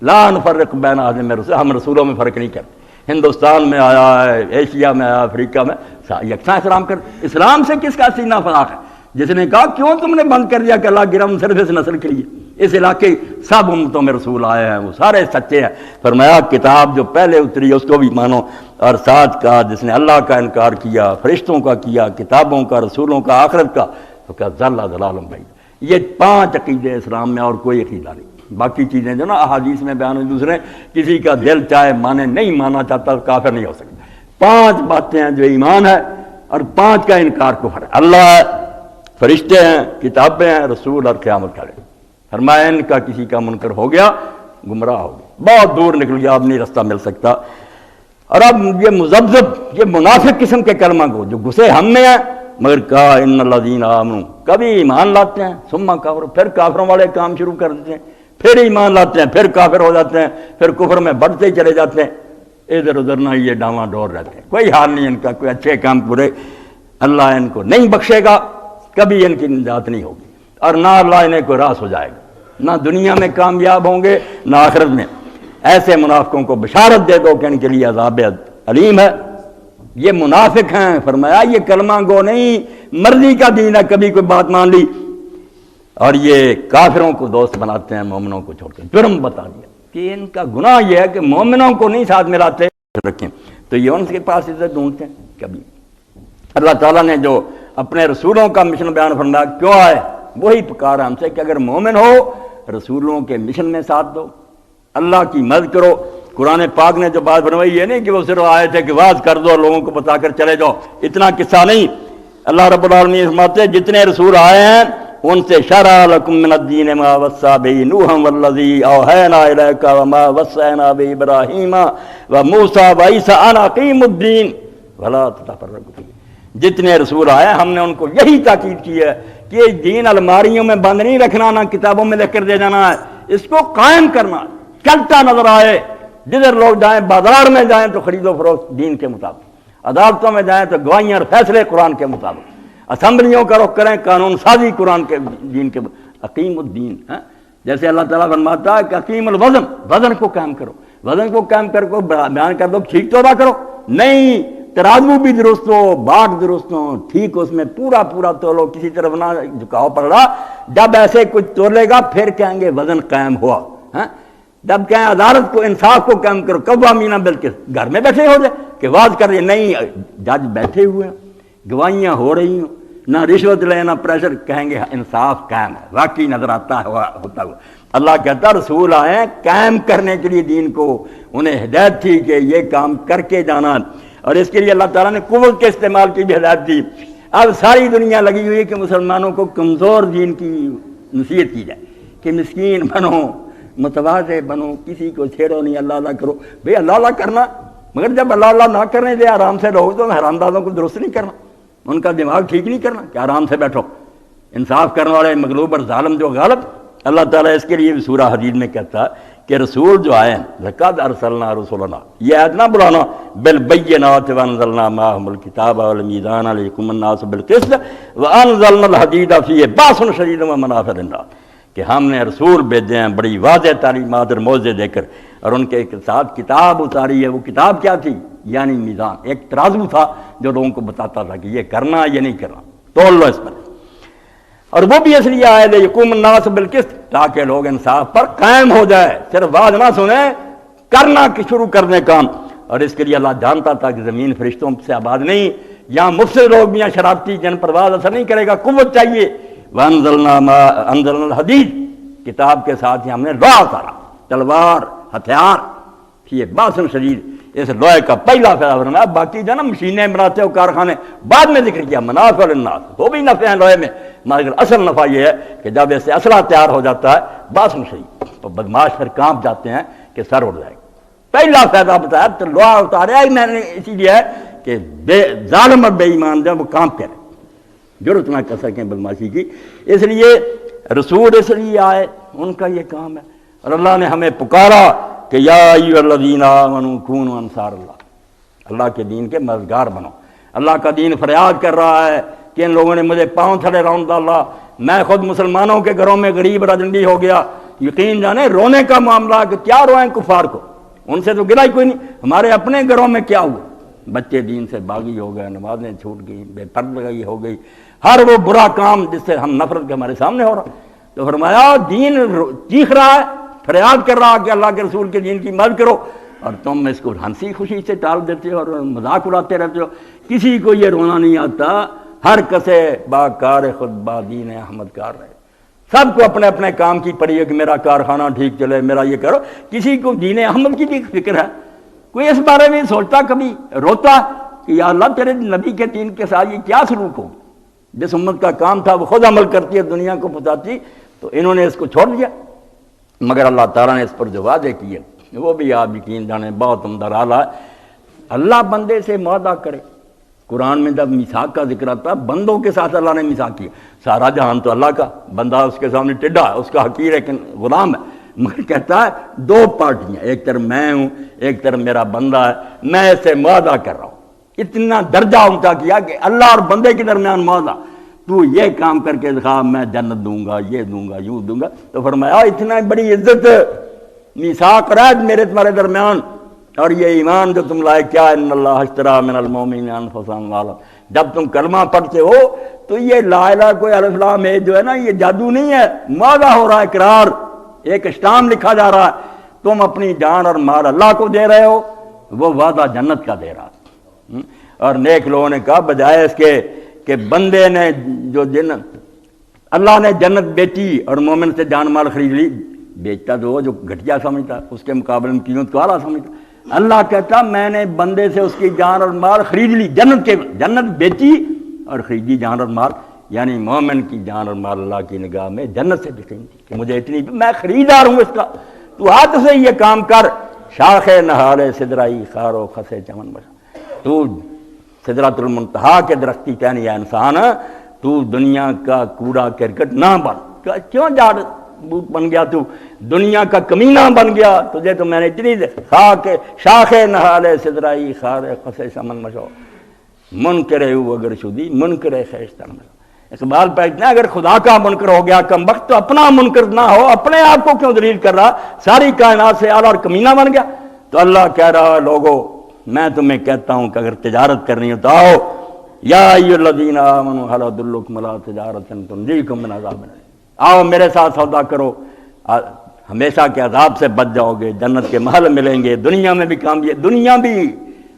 لا نفرق بین احد من رسول، ہم رسولوں میں فرق نہیں کرتے، ہندوستان میں آیا ہے، ایشیا میں آیا، افریقہ میں، یکساں احترام کرتے۔ اسلام سے کس کا سینہ فراق ہے؟ جس نے کہا کیوں تم نے بند کر دیا کہ اللہ کی رحمت صرف اس نسل کے لیے، اس علاقے سب امتوں میں رسول آئے ہیں، وہ سارے سچے ہیں۔ فرمایا کتاب جو پہلے اتری اس کو بھی مانو، اور ساتھ کہا جس نے اللہ کا انکار کیا، فرشتوں کا کیا، کتابوں کا، رسولوں کا، آخرت کا، تو کہا ضل ضلال بعید۔ یہ 5 عقیدے اسلام میں، اور کوئی عقیدہ نہیں۔ باقی چیزیں جو نا احادیث میں بیان ہوئی، دوسرے کسی کا دل چاہے مانے، نہیں ماننا چاہتا کافر نہیں ہو سکتا۔ 5 باتیں ہیں جو ایمان ہے، اور 5 کا انکار کفر ہے۔ اللہ ہے، فرشتے ہیں، کتابیں ہیں، رسول اور قیامت کا دن۔ فرمایا ان کا کسی کا منکر ہو گیا، گمراہ ہو گیا، بہت دور نکل گیا، اب نہیں رستہ مل سکتا۔ اور اب یہ مذبذب، یہ منافق قسم کے کلمہ کو جو گھسے ہم میں ہیں، مگر کہا ان الذین آمنوا، کبھی ایمان لاتے ہیں ثم کفروا، پھر کافروں والے کام شروع کر دیتے ہیں، پھر ایمان لاتے ہیں، پھر کافر ہو جاتے ہیں، پھر کفر میں بڑھتے ہی چلے جاتے ہیں، ادھر ادھر نہ یہ ڈاواں ڈور رہتے ہیں، کوئی حال نہیں ان کا، کوئی اچھے کام پورے اللہ ان کو نہیں بخشے گا، کبھی ان کی نجات نہیں ہوگی، اور نہ اللہ انہیں کوئی راس ہو جائے گا، نہ دنیا میں کامیاب ہوں گے نہ آخرت میں۔ ایسے منافقوں کو بشارت دے دو کہ ان کے لیے عذاب علیم ہے۔ یہ منافق ہیں، فرمایا یہ کلمہ گو نہیں، مرضی کا دین ہے، کبھی کوئی بات مان لی، اور یہ کافروں کو دوست بناتے ہیں، مومنوں کو چھوڑ کے۔ جرم بتا دیا کہ ان کا گناہ یہ ہے کہ مومنوں کو نہیں ساتھ ملاتے رکھیں، تو یہ ان کے پاس عزت ڈھونڈتے ہیں۔ کبھی اللہ تعالیٰ نے جو اپنے رسولوں کا مشن بیان فرمایا، کیوں آئے؟ وہی پکارا ہم سے کہ اگر مومن ہو رسولوں کے مشن میں ساتھ دو، اللہ کی مدد کرو۔ قرآن پاک نے جو بات فرمائی یہ نہیں کہ وہ صرف آئے تھے کہ واز کر دو لوگوں کو بتا کر چلے جاؤ، اتنا قصہ نہیں۔ اللہ رب العالمین فرماتے ہیں جتنے رسول آئے ہیں ان سے شرع لکم من الدین ما وصى به نوح والذی اوحینا الیک وما وصینا به ابراہیم وموسیٰ وعیسیٰ ان اقیموا الدین ولا تتفرقوا فیہ۔ جتنے رسول آئے ہم نے ان کو یہی تاکید کی ہے کہ یہ دین الماریوں میں بند نہیں رکھنا، نہ کتابوں میں لکھ کر دے جانا ہے، اس کو قائم کرنا، چلتا نظر آئے۔ جدھر لوگ جائیں، بازار میں جائیں تو خرید و فروخت دین کے مطابق، عدالتوں میں جائیں تو گواہیاں اور فیصلے قرآن کے مطابق، اسمبلیوں کا رخ کریں قانون سازی قرآن کے دین کے اقیم الدین۔ جیسے اللہ تعالیٰ فرماتا ہے کہ اقیم الوزن، وزن کو قائم کرو، وزن کو قائم کر کو بیان کر دو، ٹھیک تو نہ کرو، نہیں ترازو بھی درست ہو، باٹ درست ہو، ٹھیک اس میں پورا پورا تولو، کسی طرف نہ جھکاؤ پڑ رہا۔ جب ایسے کچھ تولے گا پھر کہیں گے وزن قائم ہوا۔ جب کہیں عدالت کو انصاف کو قائم کرو، قوامین بالقسط، گھر میں بیٹھے ہو جائے کہ واز کر رہے، نہیں جج بیٹھے ہوئے ہیں، گواہیاں ہو رہی ہوں، نہ رشوت لے نہ پریشر، کہیں گے انصاف قائم ہے، واقعی نظر آتا ہے ہوتا ہوا۔ اللہ کہتا رسول آئے ہیں قائم کرنے کے لیے دین کو، انہیں ہدایت تھی کہ یہ کام کر کے جانا، اور اس کے لیے اللہ تعالیٰ نے قوت کے استعمال کی بھی ہدایت دی۔ اب ساری دنیا لگی ہوئی ہے کہ مسلمانوں کو کمزور دین کی نصیحت کی جائے کہ مسکین بنو، متواضع بنو، کسی کو چھیڑو نہیں، اللہ اللہ کرو۔ بھئی اللہ اللہ کرنا، مگر جب اللہ اللہ نہ کرنے دے آرام سے رہو تو حرام دادوں کو درست نہیں کرنا، ان کا دماغ ٹھیک نہیں کرنا کہ آرام سے بیٹھو۔ انصاف کرنے والے مغلوب اور ظالم جو غالب، اللہ تعالیٰ اس کے لیے بھی سورہ حدید میں کہتا ہے کہ رسول جو آئے ہیں لقد ارسلنا رسولنا، یہ عہد نہ بلانا، بالبینات وانزلنا معهم الکتاب والمیزان لیقوم الناس بالقسط وانزلنا الحدید فیہ باس شدید ومنافع للناس، کہ ہم نے رسول بھیجے ہیں بڑی واضح تعلیمات اور موعظے دے کر، اور ان کے ساتھ کتاب اتاری ہے۔ وہ کتاب کیا تھی؟ یعنی میزان، ایک ترازو تھا جو لوگوں کو بتاتا تھا کہ یہ کرنا یہ نہیں کرنا، تول لو اس پر۔ اور وہ بھی اس لیے آئے لیقوم الناس بالقسط، تاکہ لوگ انصاف پر قائم ہو جائے، صرف واز نہ سنیں، کرنا شروع کر دیں کام۔ اور اس کے لیے اللہ جانتا تھا کہ زمین فرشتوں سے آباد نہیں، یہاں مفسد لوگ بھی ہیں شرارتی، جن پر واز اثر نہیں کرے گا، قوت چاہیے۔ وَأَنزَلْنَا الْحَدِيدَ، کتاب کے ساتھ ہی ہم نے لوہا اتارا، تلوار، ہتھیار، یہ باسن شدید، اس لوہے کا پہلا فائدہ فرمایا۔ باقی جو نا مشینیں بناتے ہو کارخانے، بعد میں ذکر کیا منافع للناس، وہ بھی نفع ہیں لوہے میں، مگر اصل نفع یہ ہے کہ جب ایسے اسلحہ تیار ہو جاتا ہے باسن شدید، تو بدماش پھر کانپ جاتے ہیں کہ سر اڑ جائے گا۔ پہلا فائدہ بتایا تو لوہا اتارا ہی میں نے اسی لیے ہے کہ ظالم اور بے ایمان جو وہ کانپ کرے، ضرورت نہ کر سکیں بدماشی کی۔ اس لیے رسول اس لیے آئے، ان کا یہ کام ہے۔ اور اللہ نے ہمیں پکارا کہ یا ایھا الذین آمنوا کونوا انصار اللہ، اللہ کے دین کے مددگار بنو۔ اللہ کا دین فریاد کر رہا ہے کہ ان لوگوں نے مجھے پاؤں تھلے رون ڈالا، میں خود مسلمانوں کے گھروں میں غریب رجنڈی ہو گیا۔ یقین جانے رونے کا معاملہ کہ کیا روئیں کفار کو، ان سے تو گلا ہی کوئی نہیں، ہمارے اپنے گھروں میں کیا ہوا، بچے دین سے باغی ہو گئے، نمازیں چھوٹ گئی، بے پردگی ہو گئی، ہر وہ برا کام جس سے ہم نفرت کے ہمارے سامنے ہو رہا۔ تو فرمایا دین چیخ رہا ہے، فریاد کر رہا کہ اللہ کے رسول کے دین کی مدد کرو، اور تم اس کو ہنسی خوشی سے ٹال دیتے ہو اور مذاق اڑاتے رہتے ہو۔ کسی کو یہ رونا نہیں آتا، ہر کسے با کار خود با دین احمد کار رہے، سب کو اپنے اپنے کام کی پڑی ہے کہ میرا کارخانہ ٹھیک چلے، میرا یہ کرو۔ کسی کو دین احمد کی بھی فکر ہے، کوئی اس بارے میں سوچتا، کبھی روتا کہ یا اللہ تیرے نبی کے دین کے ساتھ یہ کیا سلوک ہو، جس امت کا کام تھا وہ خود عمل کرتی ہے، دنیا کو بتاتی، تو انہوں نے اس کو چھوڑ دیا۔ مگر اللہ تعالیٰ نے اس پر جو وعدے کیے وہ بھی آپ یقین جانے بہت عمدہ اعلیٰ ہے۔ اللہ بندے سے معاہدہ کرے. قرآن میں جب میثاق کا ذکر آتا ہے بندوں کے ساتھ اللہ نے میثاق کیا. سارا جہان تو اللہ کا، بندہ اس کے سامنے ٹیڈا ہے، اس کا حقیر ہے کہ غلام ہے، مگر کہتا ہے دو پارٹیاں، ایک طرف میں ہوں، ایک طرف میرا بندہ ہے، میں اسے معاہدہ کر رہا ہوں. اتنا درجہ اونچا کیا کہ اللہ اور بندے کے درمیان معاہدہ، تو یہ کام کر کے دکھا میں جنت دوں گا، یہ دوں گا، یوں دوں گا. تو فرمایا اتنا بڑی عزت میثاق رہا میرے تمہارے درمیان، اور یہ ایمان جو تم لائے کیا، ان اللہ اشتری من المؤمنین انفسهم واموالهم. جب تم کلمہ پڑھتے ہو تو یہ لا الہ کوئی الف لام ہے جو ہے نا، یہ جادو نہیں ہے، معاہدہ ہو رہا ہے، اقرار، ایک اسٹامپ لکھا جا رہا ہے. تم اپنی جان اور مال اللہ کو دے رہے ہو، وہ وعدہ جنت کا دے رہا. اور نیک لوگوں نے کہا بجائے اس کے کہ بندے نے جو اللہ نے جنت بیچی اور مومن سے جان مال خرید لی، بیچتا تو وہ جو گھٹیا سمجھتا، اس کے مقابلے میں قیمت کو اعلیٰ سمجھتا. اللہ کہتا میں نے بندے سے اس کی جان اور مال خرید لی، جنت بیچی اور خریدی جان اور مال، یعنی مومن کی جان اور مال اللہ کی نگاہ میں جنت سے بھی قیمتی کہ مجھے اتنی، میں خریدار ہوں اس کا. تو ہاتھ سے یہ کام کر، شاخ نہال سدرائی خارو خسے چمن بشا. تو سدرۃ المنتہا کے درخت کی کہنی ہے انسان، تو دنیا کا کوڑا کرکٹ نہ بن. کیوں جاڑ بوٹ بن گیا، تو دنیا کا کمینہ بن گیا، تجھے تو میں نے اتنی شاخ نہال سدرائی خار خسے چمن بشو منکر ہو اگر شدی منکر خیشتن. اقبال پہنچتے ہیں اگر خدا کا منکر ہو گیا کم وقت تو اپنا منکر نہ ہو، اپنے آپ کو کیوں ذلیل کر رہا، ساری کائنات سے اعلیٰ اور کمینہ بن گیا. تو اللہ کہہ رہا لوگو میں تمہیں کہتا ہوں کہ اگر تجارت کرنی ہو تو آؤ، یا ایھا الذین آمنوا ھل ادلکم علی تجارۃ تنجیکم من عذاب الیم. آؤ میرے ساتھ سودا کرو، ہمیشہ کے عذاب سے بچ جاؤ گے، جنت کے محل ملیں گے، دنیا میں بھی کامیابی، دنیا بھی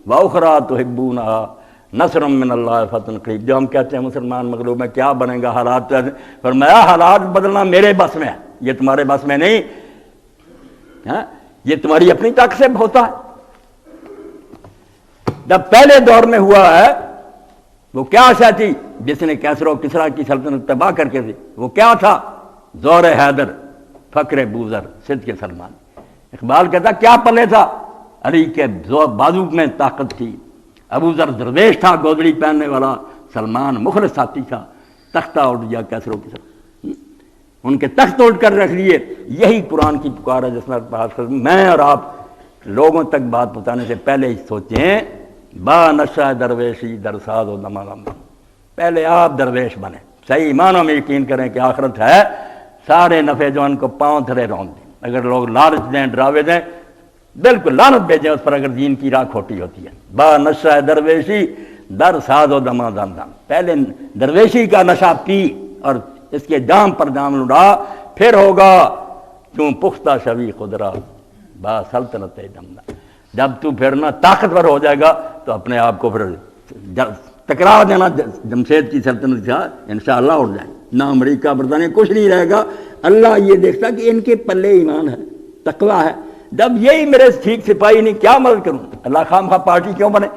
واخری تحبونھا نصر من اللہ فتح قریب. جو ہم کہتے ہیں مسلمان مغلوب میں کیا بنے گا، حالات تو فرمایا حالات بدلنا میرے بس میں ہے، یہ تمہارے بس میں نہیں، یہ تمہاری اپنی طاقت سے ہوتا ہے. جب پہلے دور میں ہوا ہے وہ کیا شے تھی جس نے کیسر و کسریٰ کی سلطنت تباہ کر کے تھی، وہ کیا تھا؟ زور حیدر، فقر بوذر، صدق سلمان. اقبال کہتا کیا پلے تھا؟ علی کے بازو میں طاقت تھی، ابو ذر درویش تھا گودڑی پہننے والا، سلمان مخلص ساتھی تھا. تختہ اٹھ گیا کیسر و کسریٰ، ان کے تخت اٹھ کر رکھ لیے. یہی قرآن کی پکار ہے جس میں اور آپ لوگوں تک بات پہنچانے سے پہلے ہی سوچیں با نشہ درویشی درساز و دمالم. پہلے آپ درویش بنیں، صحیح ایمانوں میں یقین کریں کہ آخرت ہے، سارے نفع جو ان کو پاؤں تھلے رون دیں. اگر لوگ لالچ دیں، ڈراوے دیں، بالکل لعنت بھیجیں اس پر اگر دین کی راہ کھوٹی ہوتی ہے. با نشہ درویشی درساز و دما دم دم. پہلے درویشی کا نشہ پی اور اس کے جام پر جام لڑا، پھر ہوگا کیوں پختہ شوی خدرا با سلطنت دمدم. جب تو پھر نہ طاقتور ہو جائے گا تو اپنے آپ کو پھر ٹکرا دینا جمشید کی سلطنت کا انشاءاللہ اٹھ جائے. نہ امریکہ برطانیہ کچھ نہیں رہے گا. اللہ یہ دیکھتا کہ ان کے پلے ایمان ہے، تقویٰ ہے. جب یہی میرے ٹھیک سپاہی نہیں کیا مدد کروں؟ اللہ خام خواہ پارٹی کیوں بنے؟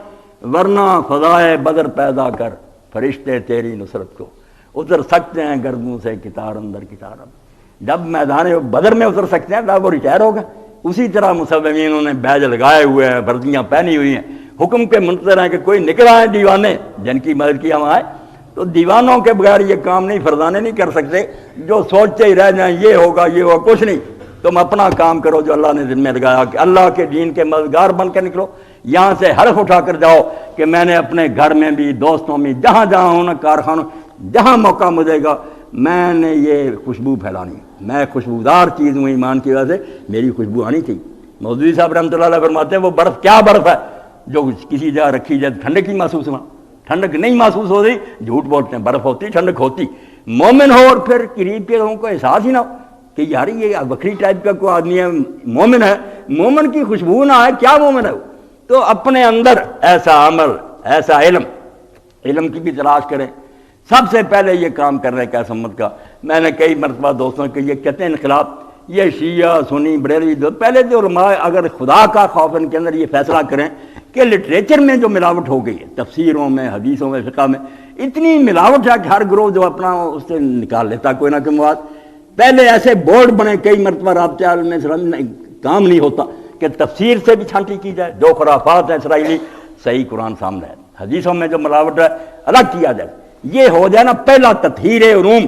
ورنہ خدائے بدر پیدا کر فرشتے تیری نصرت کو اتر سکتے ہیں گردوں سے کتار اندر کتار. جب میدان بدر میں اتر سکتے ہیں تب وہ ریٹائر ہوگا. اسی طرح مصومینوں نے بیج لگائے ہوئے ہیں، وردیاں پہنی ہوئی ہیں، حکم کے منتظر ہیں کہ کوئی نکل آئے دیوانے جن کی مدد کی ہم آئے. تو دیوانوں کے بغیر یہ کام نہیں، فرزانے نہیں کر سکتے جو سوچتے ہی رہ جائیں یہ ہوگا یہ ہوگا. کچھ نہیں، تم اپنا کام کرو جو اللہ نے ذمہ لگایا کہ اللہ کے دین کے مددگار بن کے نکلو. یہاں سے حلف اٹھا کر جاؤ کہ میں نے اپنے گھر میں بھی، دوستوں میں، جہاں جہاں ہوں نا، کارخانوں، جہاں موقع ملے گا میں نے یہ خوشبو پھیلانی. میں خوشبودار چیز ہوں، ایمان کی وجہ سے میری خوشبو آنی تھی. مودودی صاحب رحمۃ اللہ علیہ فرماتے ہیں وہ برف کیا برف ہے جو کسی جگہ رکھی جائے ٹھنڈک ہی محسوس ہوا. ٹھنڈک نہیں محسوس ہو رہی، جھوٹ بولتے ہیں، برف ہوتی ٹھنڈک ہوتی. مومن ہو اور پھر قریب کے لوگوں کو احساس ہی نہ ہو کہ یار یہ بکری ٹائپ کا کوئی آدمی ہے، مومن ہے، مومن کی خوشبو نہ آئے، کیا مومن ہے وہ؟ تو اپنے اندر ایسا عمل، ایسا علم کی بھی تلاش کریں. سب سے پہلے یہ کام کر رہے کیا سمت کا. میں نے کئی مرتبہ دوستوں کے یہ کہتے ہیں انقلاب، یہ شیعہ سنی بریلوی پہلے جو علماء اگر خدا کا خوف ان کے اندر یہ فیصلہ کریں کہ لٹریچر میں جو ملاوٹ ہو گئی ہے، تفسیروں میں، حدیثوں میں، فقہ میں اتنی ملاوٹ ہے کہ ہر گروہ جو اپنا اس سے نکال لیتا کوئی نہ کوئی مواد. پہلے ایسے بورڈ بنے کئی مرتبہ رابطہ عالم میں کام نہیں ہوتا کہ تفسیر سے بھی چھانٹی کی جائے. جو خرافات ہیں اسرائیلی صحیح قرآن سامنے ہے، حدیثوں میں جو ملاوٹ ہے الگ کیا جائے، یہ ہو جائے نا پہلا تطہیر علوم،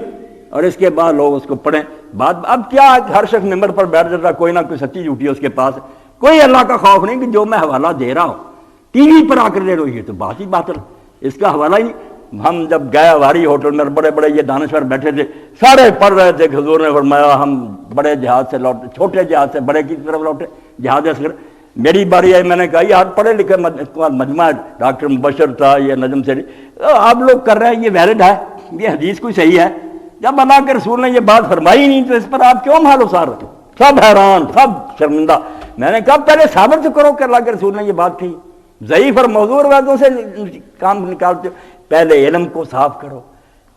اور اس کے بعد لوگ اس کو پڑھیں۔ اب کیا ہر شخص ممبر پر بیٹھ جاتا، کوئی نہ کوئی سچی جھوٹی اس کے پاس، کوئی اللہ کا خوف نہیں کہ جو میں حوالہ دے رہا ہوں ٹی وی پر آ کر دے رہا ہوں، یہ تو بات ہی باطل، اس کا حوالہ ہی نہیں۔ ہم جب گئے ہماری ہوٹل میں بڑے بڑے یہ دانشور بیٹھے تھے، سارے پڑھ رہے تھے، حضور نے فرمایا ہم بڑے جہاد سے لوٹے، چھوٹے جہاد سے بڑے کی طرف لوٹے، جہاد اصغر۔ میری باری آئی، میں نے کہا یار پڑھے لکھے مجمع ڈاکٹر مبشر تھا، یہ نجم سے آپ لوگ کر رہے ہیں، یہ ویلڈ ہے، یہ حدیث کوئی صحیح ہے؟ جب اللہ کے رسول نے یہ بات فرمائی نہیں تو اس پر آپ کیوں مال اتار رہے؟ سب حیران، سب شرمندہ۔ میں نے کہا پہلے ثابت کرو کہ اللہ کے رسول نے یہ بات کی، ضعیف اور موضوع روایتوں سے کام نکالتے ہو، پہلے علم کو صاف کرو،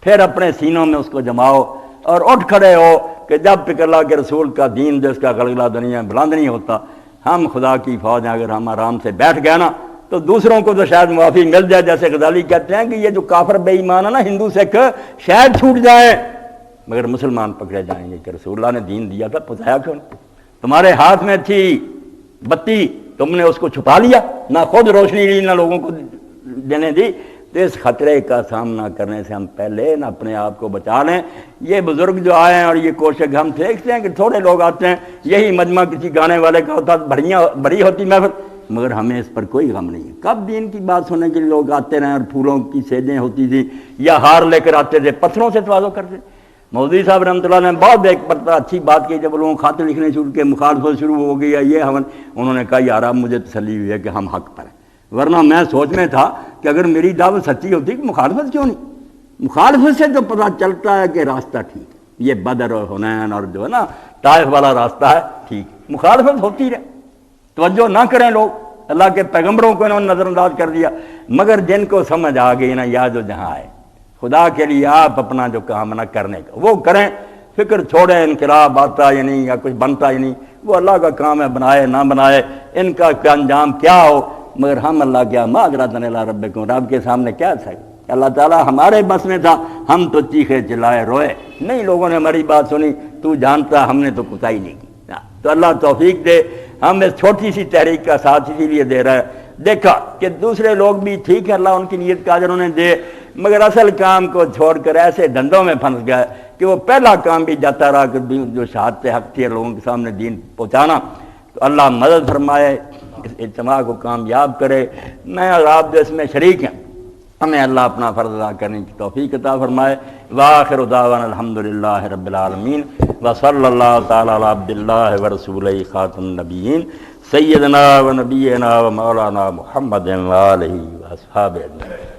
پھر اپنے سینوں میں اس کو جماؤ اور اٹھ کھڑے ہو کہ جب تک اللہ کے رسول کا دین جس کا گلگلہ دنیا میں بلند نہیں ہوتا، ہم خدا کی فوج ہیں، اگر ہم آرام سے بیٹھ گئے نا تو دوسروں کو تو شاید معافی مل جائے، جیسے غزالی کہتے ہیں کہ یہ جو کافر بے ایمان ہے نا ہندو سکھ شاید چھوٹ جائیں مگر مسلمان پکڑے جائیں گے، کہ رسول اللہ نے دین دیا تھا پھنسایا کیوں نہیں؟ تمہارے ہاتھ میں تھی بتی، تم نے اس کو چھپا لیا، نہ خود روشنی لی نہ لوگوں کو دینے دی۔ تو اس خطرے کا سامنا کرنے سے ہم پہلے نہ اپنے آپ کو بچا لیں۔ یہ بزرگ جو آئے ہیں اور یہ کوشش ہم دیکھتے ہیں کہ تھوڑے لوگ آتے ہیں، یہی مجمع کسی گانے والے کا ہوتا، بڑی ہوتی محفل، مگر ہمیں اس پر کوئی غم نہیں ہے۔ کب دین کی بات سننے کے لیے لوگ آتے رہے اور پھولوں کی سیجیں ہوتی تھیں یا ہار لے کر آتے تھے، پتھروں سے تواضع کرتے۔ مودودی صاحب رحمۃ اللہ نے بہت ایک پتہ اچھی بات کی، جب لوگوں خاطر لکھنے شروع کے، مخالفت شروع ہو گئی ہے یہ ہم، انہوں نے کہا یار اب مجھے تسلی ہوئی ہے کہ ہم حق پر ہیں، ورنہ میں سوچ میں تھا کہ اگر میری دعوت سچی ہوتی کہ مخالفت کیوں نہیں؟ مخالفت سے تو پتہ چلتا ہے کہ راستہ ٹھیک ہے، یہ بدر اور حنین اور جو ہے نا طائف والا راستہ ہے ٹھیک، مخالفت ہوتی رہے، توجہ نہ کریں لوگ، اللہ کے پیغمبروں کو انہوں نے نظر انداز کر دیا، مگر جن کو سمجھ آ گئی نا یا جو جہاں آئے، خدا کے لیے آپ اپنا جو کام نہ کرنے کا وہ کریں، فکر چھوڑیں انقلاب آتا یا نہیں یا کچھ بنتا ہی نہیں، وہ اللہ کا کام ہے، بنائے نہ بنائے ان کا انجام کیا ہو، مگر ہم اللہ کیا معذرۃ الی ربکم، رب کے سامنے کیا سکتے؟ اللہ تعالیٰ ہمارے بس میں تھا، ہم تو چیخے چلائے روئے نہیں، لوگوں نے ہماری بات سنی، تو جانتا ہم نے تو کوتاہی نہیں کی۔ تو اللہ توفیق دے، ہم اس چھوٹی سی تحریک کا ساتھ اسی لیے دے رہا ہے، دیکھا کہ دوسرے لوگ بھی ٹھیک ہے، اللہ ان کی نیت کا اجر انہیں دے، مگر اصل کام کو چھوڑ کر ایسے دھندوں میں پھنس گیا کہ وہ پہلا کام بھی جاتا رہا کہ جو شہادت حق تھی لوگوں کے سامنے دین پہنچانا۔ تو اللہ مدد فرمائے، اس اجتماع کو کامیاب کرے، میں اور آپ جو اس میں شریک ہیں، ہمیں اللہ اپنا فرض ادا کرنے کی توفیق عطا فرمائے۔ وآخر دعوانا الحمدللہ رب العالمین، وصلی اللہ تعالی علی عبد اللہ ورسولہ خاتم النبیین سیدنا و نبینا و مولانا محمد و آلہ و اصحابہ اجمعین۔